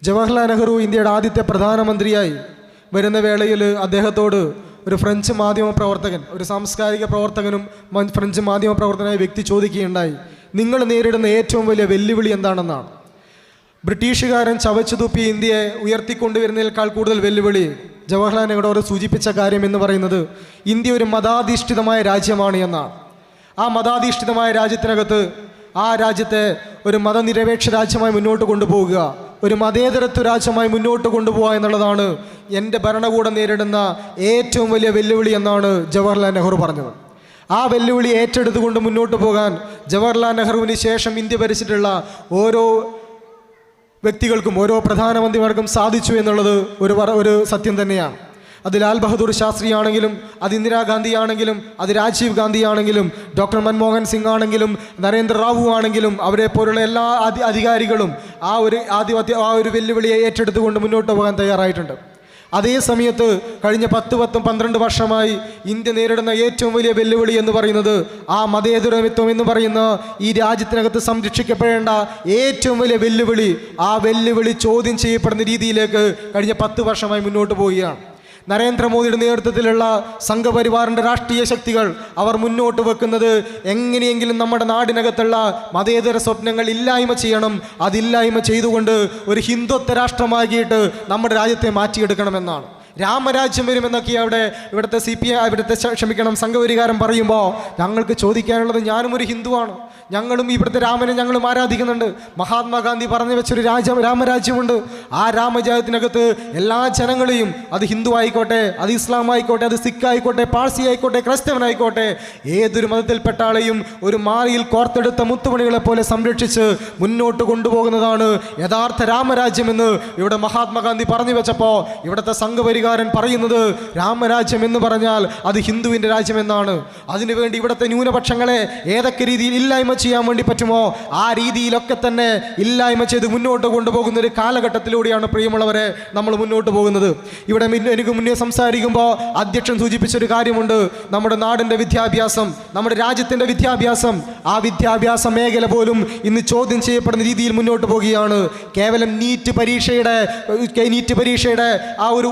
ജവഹർലാൽ നെഹ്റു ഇന്ത്യയുടെ ആദ്യത്തെ പ്രധാനമന്ത്രിയായി വരുന്ന വേളയിൽ അദ്ദേഹത്തോട് ഒരു ഫ്രഞ്ച് മാധ്യമപ്രവർത്തകൻ, ഒരു സാംസ്കാരിക പ്രവർത്തകനും ഫ്രഞ്ച് മാധ്യമപ്രവർത്തകനായ വ്യക്തി ചോദിക്കുകയുണ്ടായി, നിങ്ങൾ നേരിടുന്ന ഏറ്റവും വലിയ വെല്ലുവിളി എന്താണെന്നാണ്. ബ്രിട്ടീഷുകാരൻ ചവച്ചു തുപ്പി ഇന്ത്യയെ ഉയർത്തിക്കൊണ്ടുവരുന്നതിനേക്കാൾ കൂടുതൽ വെല്ലുവിളി ജവഹർലാൽ നെഹ്റു സൂചിപ്പിച്ച കാര്യം എന്ന് പറയുന്നത് ഇന്ത്യ ഒരു മതാധിഷ്ഠിതമായ രാജ്യമാണ് എന്നാണ്. ആ മതാധിഷ്ഠിതമായ രാജ്യത്തിനകത്ത് ആ രാജ്യത്തെ ഒരു മതനിരപേക്ഷ രാജ്യമായി മുന്നോട്ട് കൊണ്ടുപോവുക, ഒരു മതേതരത്വ രാജ്യമായി മുന്നോട്ട് കൊണ്ടുപോകുക എന്നുള്ളതാണ് എൻ്റെ ഭരണകൂടം നേരിടുന്ന ഏറ്റവും വലിയ വെല്ലുവിളി എന്നാണ് ജവഹർലാൽ നെഹ്റു പറഞ്ഞത്. ആ വെല്ലുവിളി ഏറ്റെടുത്തുകൊണ്ട് മുന്നോട്ട് പോകാൻ ജവഹർലാൽ നെഹ്റുവിന് ശേഷം ഇന്ത്യ ഭരിച്ചിട്ടുള്ള ഓരോ വ്യക്തികൾക്കും ഓരോ പ്രധാനമന്ത്രിമാർക്കും സാധിച്ചു എന്നുള്ളത് ഒരു സത്യം തന്നെയാണ്. അത് ലാൽ ബഹദൂർ ശാസ്ത്രി ആണെങ്കിലും, അത് ഇന്ദിരാഗാന്ധി ആണെങ്കിലും, അത് രാജീവ് ഗാന്ധി ആണെങ്കിലും, ഡോക്ടർ മൻമോഹൻ സിംഗ് ആണെങ്കിലും, നരേന്ദ്ര റാവു ആണെങ്കിലും, അവരെ പോലുള്ള എല്ലാ അധികാരികളും ആ ഒരു വെല്ലുവിളിയെ ഏറ്റെടുത്തുകൊണ്ട് മുന്നോട്ട് പോകാൻ തയ്യാറായിട്ടുണ്ട്. അതേ സമയത്ത് കഴിഞ്ഞ 10-12 വർഷമായി ഇന്ത്യ നേരിടുന്ന ഏറ്റവും വലിയ വെല്ലുവിളി എന്ന് പറയുന്നത് ആ മതേതരത്വം എന്ന് പറയുന്ന ഈ രാജ്യത്തിനകത്ത് സംരക്ഷിക്കപ്പെടേണ്ട ഏറ്റവും വലിയ വെല്ലുവിളി, ആ വെല്ലുവിളി ചോദ്യം ചെയ്യപ്പെടുന്ന രീതിയിലേക്ക് കഴിഞ്ഞ 10 വർഷമായി മുന്നോട്ട് പോവുകയാണ്. നരേന്ദ്രമോദിയുടെ നേതൃത്വത്തിലുള്ള സംഘപരിവാറിൻ്റെ രാഷ്ട്രീയ ശക്തികൾ അവർ മുന്നോട്ട് വെക്കുന്നത് എങ്ങനെയെങ്കിലും നമ്മുടെ നാടിനകത്തുള്ള മതേതര സ്വപ്നങ്ങൾ ഇല്ലായ്മ ചെയ്യണം, അതില്ലായ്മ ചെയ്തുകൊണ്ട് ഒരു ഹിന്ദുത്വ രാഷ്ട്രമാക്കിയിട്ട് നമ്മുടെ രാജ്യത്തെ മാറ്റിയെടുക്കണമെന്നാണ്. രാമരാജ്യം വരുമെന്നൊക്കെ ഇവിടുത്തെ സംഘപരിവാരം പറയുമ്പോൾ ഞങ്ങൾക്ക് ചോദിക്കാനുള്ളത്, ഞാനും ഒരു ഹിന്ദുവാണ്, ഞങ്ങളും ഇവിടുത്തെ രാമനെ ഞങ്ങളും ആരാധിക്കുന്നുണ്ട്. മഹാത്മാഗാന്ധി പറഞ്ഞു വെച്ചൊരു രാമരാജ്യമുണ്ട്. ആ രാമരാജ്യത്തിനകത്ത് എല്ലാ ജനങ്ങളെയും, അത് ഹിന്ദു ആയിക്കോട്ടെ, അത് ഇസ്ലാം ആയിക്കോട്ടെ, അത് സിഖ് ആയിക്കോട്ടെ, പാഴ്സി ആയിക്കോട്ടെ, ക്രൈസ്തവനായിക്കോട്ടെ, ഏതൊരു മതത്തിൽപ്പെട്ട ആളെയും ഒരു മാറിയിൽ കോർത്തെടുത്ത മുത്തുമണികളെ പോലെ സംരക്ഷിച്ച് മുന്നോട്ട് കൊണ്ടുപോകുന്നതാണ് യഥാർത്ഥ രാമരാജ്യമെന്ന് ഇവിടെ മഹാത്മാഗാന്ധി പറഞ്ഞു വെച്ചപ്പോൾ ഇവിടുത്തെ സംഘപരിവാരം പറയുന്നത് രാമരാജ്യം എന്ന് പറഞ്ഞാൽ അത് ഹിന്ദുവിൻ്റെ രാജ്യമെന്നാണ്. അതിനുവേണ്ടി ഇവിടുത്തെ ന്യൂനപക്ഷങ്ങളെ ഏതൊക്കെ രീതിയിൽ ഇല്ലായ്മ ചെയ്യാൻ വേണ്ടി പറ്റുമോ ആ രീതിയിലൊക്കെ തന്നെ ഇല്ലായ്മ ചെയ്ത് മുന്നോട്ട് കൊണ്ടുപോകുന്ന ഒരു കാലഘട്ടത്തിലൂടെയാണ് പ്രിയമുള്ളവരെ നമ്മൾ മുന്നോട്ട് പോകുന്നത്. ഇവിടെ എനിക്ക് മുന്നേ സംസാരിക്കുമ്പോൾ അധ്യക്ഷൻ സൂചിപ്പിച്ചൊരു കാര്യമുണ്ട്, നമ്മുടെ നാടിൻ്റെ വിദ്യാഭ്യാസം, നമ്മുടെ രാജ്യത്തിൻ്റെ വിദ്യാഭ്യാസം, ആ വിദ്യാഭ്യാസ മേഖല പോലും ഇന്ന് ചോദ്യം ചെയ്യപ്പെടുന്ന രീതിയിൽ മുന്നോട്ട് പോവുകയാണ്. കേവലം നീറ്റ് പരീക്ഷയുടെ ആ ഒരു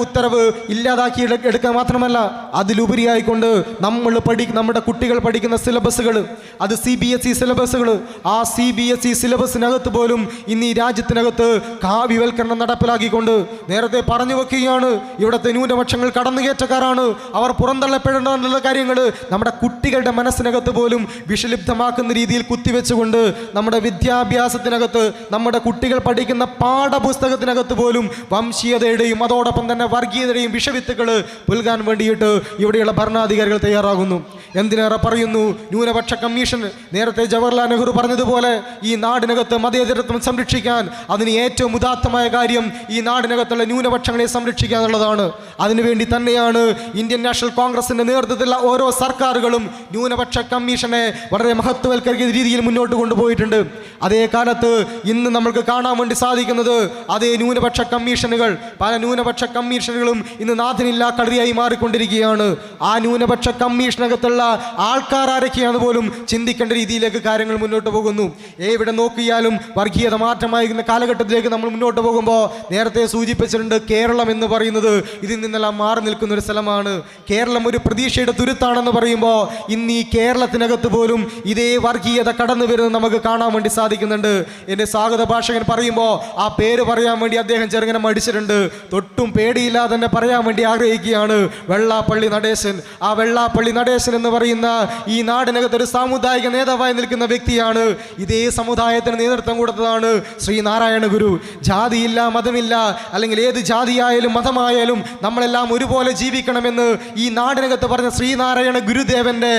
ഉത്തരവ് ഇല്ലാതാക്കി എടുക്കുക മാത്രമല്ല, അതിലുപരിയായിക്കൊണ്ട് നമ്മുടെ കുട്ടികൾ പഠിക്കുന്ന സിലബസുകൾ, അത് CBSE സിലബസുകൾ, ആ CBSE സിലബസിനകത്ത് പോലും ഇന്ന് ഈ രാജ്യത്തിനകത്ത് കാവ്യവൽക്കരണം നടപ്പിലാക്കിക്കൊണ്ട് നേരത്തെ പറഞ്ഞു വെക്കുകയാണ്, ഇവിടുത്തെ ന്യൂനപക്ഷങ്ങൾ കടന്നുകയറ്റക്കാരാണ്, അവർ പുറന്തള്ളപ്പെടേണ്ട കാര്യങ്ങൾ നമ്മുടെ കുട്ടികളുടെ മനസ്സിനകത്ത് പോലും വിഷലിപ്തമാക്കുന്ന രീതിയിൽ കുത്തിവെച്ചുകൊണ്ട് നമ്മുടെ വിദ്യാഭ്യാസത്തിനകത്ത്, നമ്മുടെ കുട്ടികൾ പഠിക്കുന്ന പാഠപുസ്തകത്തിനകത്ത് പോലും വംശീയതയുടെയും അതോടൊപ്പം തന്നെ വർഗീയതയുടെയും വിഷവിത്തുകൾ പുൽകാൻ വേണ്ടിയിട്ട് ഇവിടെയുള്ള ഭരണാധികാരികൾ തയ്യാറാകുന്നു. എന്തിനേറെ പറയുന്നു, ന്യൂനപക്ഷ കമ്മീഷൻ, നേരത്തെ ജവഹർലാൽ നെഹ്റു പറഞ്ഞതുപോലെ ഈ നാടിനകത്ത് മതേതരത്വം സംരക്ഷിക്കാൻ അതിന് ഏറ്റവും ഉദാത്തമായ കാര്യം ഈ നാടിനകത്തുള്ള ന്യൂനപക്ഷങ്ങളെ സംരക്ഷിക്കുക എന്നുള്ളതാണ്. അതിനുവേണ്ടി തന്നെയാണ് ഇന്ത്യൻ നാഷണൽ കോൺഗ്രസിൻ്റെ നേതൃത്വത്തിലുള്ള ഓരോ സർക്കാരുകളും ന്യൂനപക്ഷ കമ്മീഷനെ വളരെ മഹത്വവൽക്കരിക്കുന്ന രീതിയിൽ മുന്നോട്ട് കൊണ്ടുപോയിട്ടുണ്ട്. അതേ കാലത്ത് ഇന്ന് നമ്മൾക്ക് കാണാൻ വേണ്ടി സാധിക്കുന്നത് അതേ ന്യൂനപക്ഷ കമ്മീഷനുകൾ, പല ന്യൂനപക്ഷ കമ്മീഷനുകളും ഇന്ന് നാഥനില്ലാ കളരിയായി മാറിക്കൊണ്ടിരിക്കുകയാണ്. ആ ന്യൂനപക്ഷ കമ്മീഷനകത്തുള്ള ആൾക്കാരൊക്കെയാണ് പോലും ചിന്തിക്കേണ്ട രീതിയിലേക്ക് കാര്യങ്ങൾ മുന്നോട്ട് പോകുന്നു. എവിടെ നോക്കിയാലും വർഗീയത മാറ്റമായിരുന്ന കാലഘട്ടത്തിലേക്ക് നമ്മൾ മുന്നോട്ട് പോകുമ്പോൾ നേരത്തെ സൂചിപ്പിച്ചിട്ടുണ്ട്, കേരളം എന്ന് പറയുന്നത് ഇതിൽ നിന്നെല്ലാം മാറി നിൽക്കുന്ന ഒരു സ്ഥലമാണ്. കേരളം ഒരു പ്രതീക്ഷയുടെ തുരുത്താണെന്ന് പറയുമ്പോൾ ഇന്ന് ഈ കേരളത്തിനകത്ത് പോലും ഇതേ വർഗീയത കടന്നു വരുന്നത് നമുക്ക് കാണാൻ വേണ്ടി സാധിക്കുന്നുണ്ട്. എൻ്റെ സ്വാഗത ഭാഷകൻ പറയുമ്പോൾ ആ പേര് പറയാൻ വേണ്ടി അദ്ദേഹം ചെറുങ്ങനെ മടിച്ചിട്ടുണ്ട്. തൊട്ടും പേടിയില്ലാതെ തന്നെ പറയാൻ വേണ്ടി ആഗ്രഹിക്കുകയാണ്, വെള്ളാപ്പള്ളി നടേശൻ. ആ വെള്ളാപ്പള്ളി നടേശൻ എന്ന് പറയുന്ന ഈ നാടിനകത്ത് ഒരു സാമുദായിക നേതാവായി നിൽക്കുന്ന വ്യക്തിയാണ്. ഇതേ സമുദായത്തിന് നേതൃത്വം കൊടുത്തതാണ് ശ്രീനാരായണ ഗുരു. ജാതിയില്ല, മതമില്ല, അല്ലെങ്കിൽ ഏത് ജാതിയായാലും മതമായാലും നമ്മളെല്ലാം ഒരുപോലെ ജീവിക്കണമെന്ന് ഈ നാടിനകത്ത് പറഞ്ഞ ശ്രീനാരായണ ഗുരുദേവന്റെ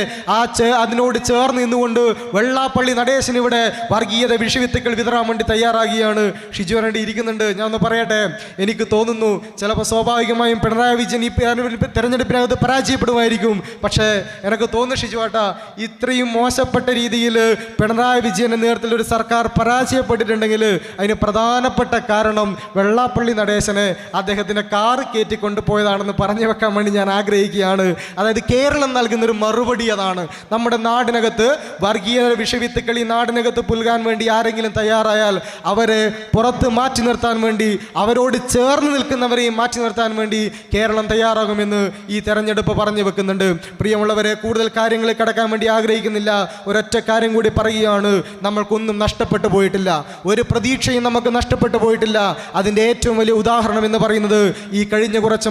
അതിനോട് ചേർന്ന് നിന്നുകൊണ്ട് വെള്ളാപ്പള്ളി നടേശൻ ഇവിടെ വർഗീയത വിഷവിത്തുക്കൾ വിതറാൻ വേണ്ടി തയ്യാറാകുകയാണ്. ഷിജു വേണ്ടി ഇരിക്കുന്നുണ്ട്. ഞാൻ ഒന്ന് പറയട്ടെ, എനിക്ക് തോന്നുന്നു ചിലപ്പോൾ സ്വാഭാവികമായും പിണറായി വിജയൻ ഈ തെരഞ്ഞെടുപ്പിനകത്ത് പരാജയപ്പെടുമായിരിക്കും. പക്ഷേ എനിക്ക് തോന്നുന്നു ഷിജുവാട്ടാ, ഇത്രയും മോശപ്പെട്ട രീതിയിൽ പിണറായി വിജയൻ്റെ നേതൃത്വത്തിൽ ഒരു സർക്കാർ പരാജയപ്പെട്ടിട്ടുണ്ടെങ്കിൽ അതിന് പ്രധാനപ്പെട്ട കാരണം വെള്ളാപ്പള്ളി നടേശനെ അദ്ദേഹത്തിൻ്റെ കാറ് കയറ്റിക്കൊണ്ട് പോയതാണെന്ന് പറഞ്ഞു വെക്കാൻ വേണ്ടി ഞാൻ ആഗ്രഹിക്കുകയാണ്. അതായത് കേരളം നൽകുന്നൊരു മറുപടി അതാണ്. നമ്മുടെ നാടിനകത്ത് വർഗീയ വിഷവിത്തുക്കൾ ഈ നാടിനകത്ത് പുൽകാൻ വേണ്ടി ആരെങ്കിലും തയ്യാറായാൽ അവരെ പുറത്ത് മാറ്റി നിർത്താൻ വേണ്ടി, അവരോട് ചേർന്ന് നിൽക്കുന്നവരെയും മാറ്റി നിർത്താൻ വേണ്ടി കേരളം തയ്യാറാകുമെന്ന് ഈ തെരഞ്ഞെടുപ്പ് പറഞ്ഞു വെക്കുന്നുണ്ട്. പ്രിയമുള്ളവരെ, കൂടുതൽ കാര്യങ്ങൾ കടക്കാൻ വേണ്ടി ആഗ്രഹിക്കുന്നില്ല. ഒരൊറ്റ കാര്യം കൂടി പറയുകയാണ്, നമ്മൾക്കൊന്നും നഷ്ടപ്പെട്ടു പോയിട്ടില്ല, ഒരു പ്രതീക്ഷയും നമുക്ക് നഷ്ടപ്പെട്ടു പോയിട്ടില്ല. അതിൻ്റെ ഏറ്റവും വലിയ ഉദാഹരണം എന്ന് പറയുന്നത് ഈ കഴിഞ്ഞ കുറച്ച്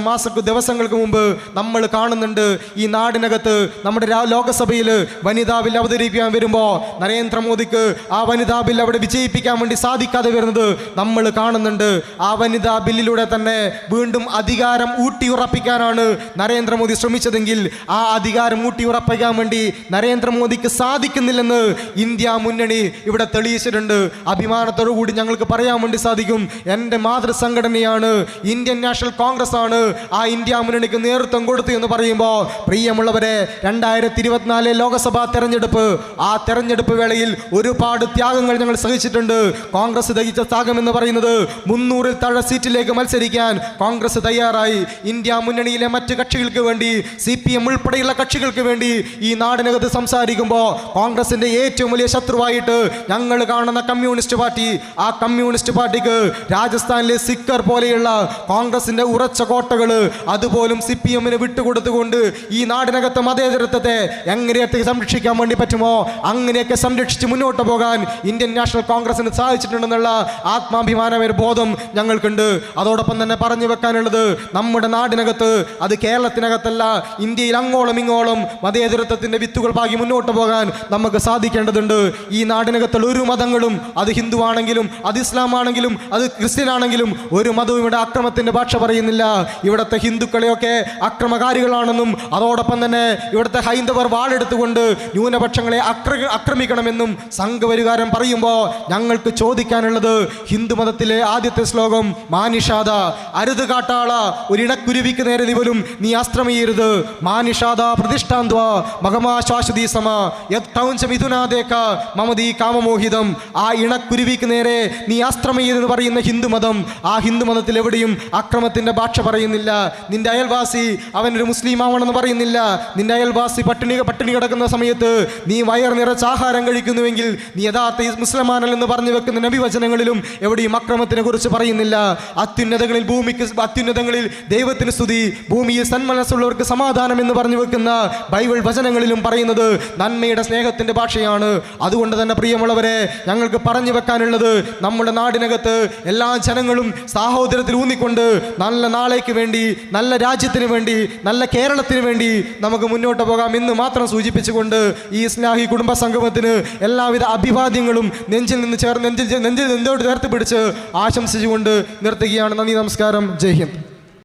ദിവസങ്ങൾക്ക് മുമ്പ് നമ്മൾ കാണുന്നുണ്ട്. ഈ നാടിനകത്ത് നമ്മുടെ ലോകസഭയിൽ വനിതാ ബിൽ അവതരിപ്പിക്കാൻ വരുമ്പോൾ നരേന്ദ്രമോദിക്ക് ആ വനിതാ ബിൽ അവിടെ വിജയിപ്പിക്കാൻ വേണ്ടി സാധിക്കാതെ വരുന്നത് നമ്മൾ കാണുന്നുണ്ട്. ആ വനിതാ ബില്ലിലൂടെ തന്നെ വീണ്ടും അധികാരം ഊട്ടിയുറപ്പിക്കാനാണ് നരേന്ദ്രമോദി ശ്രമിച്ചതെങ്കിൽ ആ അധികാരം ഊട്ടിയുറപ്പിക്കാൻ വേണ്ടി നരേന്ദ്രമോദിക്ക് സാധിക്കുന്നില്ലെന്ന് ഇന്ത്യ മുന്നണി ഇവിടെ തെളിയിച്ചിട്ടുണ്ട്. അഭിമാനത്തോടു കൂടി ഞങ്ങൾക്ക് പറയാൻ വേണ്ടി സാധിക്കും, എൻ്റെ മാതൃസംഘടനയാണ് ഇന്ത്യൻ നാഷണൽ കോൺഗ്രസ് ആണ് ആ ഇന്ത്യ മുന്നണിക്ക് നേതൃത്വം കൊടുത്തു എന്ന് പറയുമ്പോൾ, പ്രിയമുള്ളവരെ, 2024 ലോക്സഭാ തെരഞ്ഞെടുപ്പ്, ആ തെരഞ്ഞെടുപ്പ് വേളയിൽ ഒരുപാട് ത്യാഗങ്ങൾ ഞങ്ങൾ സഹിച്ചിട്ടുണ്ട്. കോൺഗ്രസ് ദഹിച്ച ത്യാഗം എന്ന് പറയുന്നത് 300-ൽ താഴെ സീറ്റിലേക്ക് മത്സരിക്കാൻ കോൺഗ്രസ് തയ്യാറായി. ഇന്ത്യ മുന്നണിയിലെ മറ്റ് കക്ഷികൾക്ക് വേണ്ടി, CPM ഉൾപ്പെടെയുള്ള കക്ഷികൾക്ക് വേണ്ടി ഈ നാടിനകത്ത് സംസാരിക്കുമ്പോൾ കോൺഗ്രസിന്റെ ഏറ്റവും വലിയ ശത്രുവായിട്ട് ഞങ്ങൾ കാണുന്ന കമ്മ്യൂണിസ്റ്റ് പാർട്ടി, ആ കമ്മ്യൂണിസ്റ്റ് പാർട്ടിക്ക് രാജസ്ഥാനിലെ സിക്കർ പോലെയുള്ള കോൺഗ്രസിന്റെ ഉറച്ച കോട്ടകൾ അതുപോലും CPM-ന് വിട്ടുകൊടുത്തുകൊണ്ട് ഈ നാടിനകത്തെ മതേതരത്വത്തെ എങ്ങനെയൊക്കെ സംരക്ഷിക്കാൻ വേണ്ടി പറ്റുമോ അങ്ങനെയൊക്കെ സംരക്ഷിച്ച് മുന്നോട്ട് പോകാൻ ഇന്ത്യൻ നാഷണൽ കോൺഗ്രസിന് സാധിച്ചിട്ടുണ്ടെന്നുള്ള ആത്മാഭിമാനമായ ബോധം ഞങ്ങൾക്കുണ്ട്. അതോടൊപ്പം തന്നെ പറഞ്ഞു വെക്കാനുള്ളത്, നമ്മുടെ നാടിനകത്ത്, അത് കേരളത്തിനകത്തല്ല, ഇന്ത്യയിൽ അങ്ങോളം ഇങ്ങോളം മതേതരത്വത്തിന്റെ വിത്തുകൾ പാകി മുന്നോട്ട് പോകാൻ നമുക്ക് സാധിക്കേണ്ടതുണ്ട്. ഈ നാടിനകത്തുള്ള ഒരു മതങ്ങളും, അത് ഹിന്ദു ആണെങ്കിലും അത് ഇസ്ലാം ആണെങ്കിലും അത് ക്രിസ്ത്യൻ ആണെങ്കിലും, ഒരു മതവും ഇവിടെ അക്രമത്തിന്റെ ഭാഷ പറയുന്നില്ല. ഇവിടുത്തെ ഹിന്ദുക്കളെയൊക്കെ അക്രമകാരികളാണെന്നും അതോടൊപ്പം തന്നെ ഇവിടുത്തെ ഹൈന്ദവർ വാളെടുത്തുകൊണ്ട് ന്യൂനപക്ഷങ്ങളെ ആക്രമിക്കണമെന്നും സംഘപരിവാരം പറയുമ്പോൾ ഞങ്ങൾക്ക് ചോദിക്കാനുള്ളത്, ഹിന്ദു മതത്തിലെ ആദ്യത്തെ ശ്ലോകം മാനിഷാദ, അരുത് കാട്ടാള, ഒരിടക്കുരുവിക്ക് നേരെ പോലും നീ അസ്ത്രമെയ്യരുത്, മാനിഷാദ പ്രതിഷ്ഠാന്ത്വ മഹമാ ശാശ്വതീ സമ യൗഞ്ചമിഥുനാദേക മമതീ കാമമോഹിതം. ആ ഇണക്കുരുവിക്ക് നേരെ നീ അസ്ത്രമെയ്യരുതെന്ന് പറയുന്ന ഹിന്ദുമതം, ആ ഹിന്ദുമതത്തിൽ എവിടെയും അക്രമത്തിന്റെ ഭാഷ പറയുന്നില്ല. നിന്റെ അയൽവാസി അവനൊരു മുസ്ലിം ആവണമെന്ന് പറയുന്നില്ല. നിന്റെ അയൽവാസി പട്ടിണി കിടക്കുന്ന സമയത്ത് നീ വയർ നിറച്ച് ആഹാരം കഴിക്കുന്നുവെങ്കിൽ നീ യഥാർത്ഥ മുസ്ലിമാനല്ലെന്ന് പറഞ്ഞു വെക്കുന്ന നബിവചനങ്ങളിലും എവിടെയും അക്രമത്തിനെ കുറിച്ച് പറയുന്നില്ല. അത്യുന്നതങ്ങളിൽ ദൈവത്തിന് സ്തുതി, ഭൂമിയിൽ സന്മനസ്സുള്ളവർക്ക് സമാധാനം എന്ന് പറഞ്ഞു വെക്കുന്ന ബൈബിൾ വചനങ്ങളിലും പറയുന്നത് നന്മയുടെ സ്നേഹത്തിന്റെ ഭാഷയാണ്. അതുകൊണ്ട് തന്നെ പ്രിയമുള്ളവരെ, ഞങ്ങൾക്ക് പറഞ്ഞു വെക്കാനുള്ളത്, നമ്മുടെ നാടിനകത്ത് എല്ലാ ജനങ്ങളും സാഹോദര്യത്തിൽ ഊന്നിക്കൊണ്ട് നല്ല നാളേക്ക് വേണ്ടി, നല്ല രാജ്യത്തിന് വേണ്ടി, നല്ല കേരളത്തിന് വേണ്ടി നമുക്ക് മുന്നോട്ട് പോകാം എന്ന് മാത്രം സൂചിപ്പിച്ചുകൊണ്ട് ഈ സ്നേഹി കുടുംബ സംഗമത്തിന് എല്ലാവിധ അഭിവാദ്യങ്ങളും നെഞ്ചിൽ നിന്നോട് ചേർത്ത് പിടിച്ച് ആശംസിച്ചുകൊണ്ട് നിർത്തുകയാണ്. നന്ദി, നമസ്കാരം, ജയ് ഹിന്ദ്.